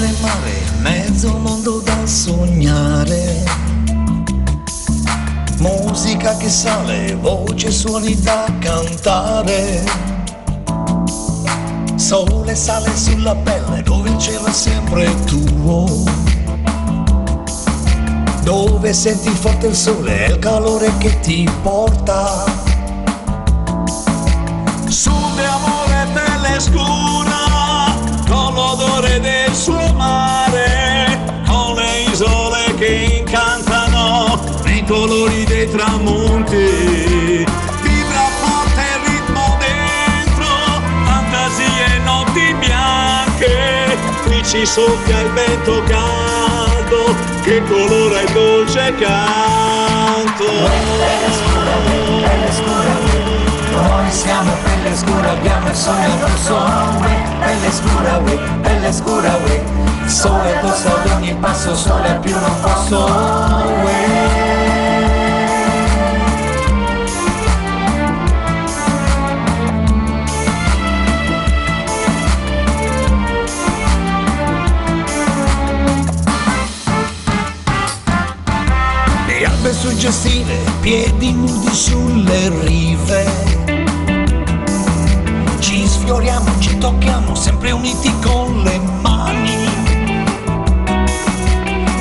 e mare, mezzo mondo da sognare. Musica che sale, voce, suoni da cantare. Sole sale sulla pelle, dove il cielo è sempre tuo. Dove senti forte il sole e il calore che ti porta. Sube amore pelle scura, con l'odore del suo mare, con le isole che incantano nei colori dei tramonti. Vibra forte il ritmo dentro, fantasie e notti bianche. Qui ci soffia il vento caldo che colora il dolce canto. Pelle scura, noi siamo pelle scura, abbiamo il sogno rosso. Pelle scura, sole addosso ad ogni passo, sole più non posso. Le albe suggestive, piedi nudi sulle rive. Ci sfioriamo, ci tocchiamo, sempre uniti con le mani.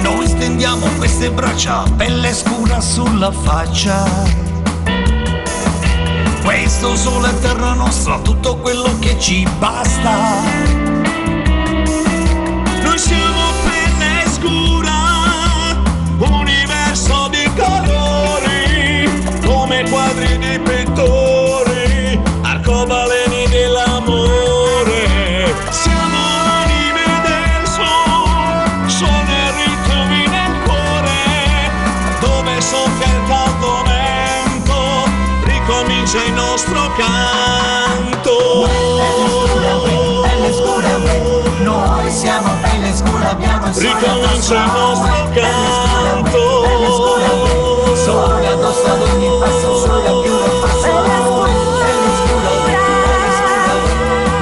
Noi stendiamo queste braccia, pelle scura sulla faccia. Questo sole è terra nostra, tutto quello che ci basta. Noi siamo pelle scura, universo di colori, come quadri di pittori, arcobaleni dell'amore. Siamo anime del sole ritmi nel cuore, dove soffia il caldo vento, ricomincia il nostro canto. Pelle scura, noi siamo pelle scura, abbiamo il sole Ricomincia il nostro canto. Sole addosso ad ogni passo, sole più non passo. Pelle scura,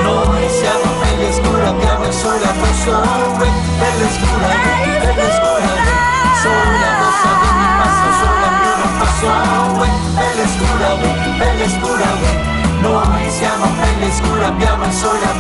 noi siamo pelle scura, abbiamo il sole addosso. Pelle scura, sole addosso ad ogni passo, sole più non passo. Pelle scura, noi siamo pelle scura, abbiamo il sole addosso.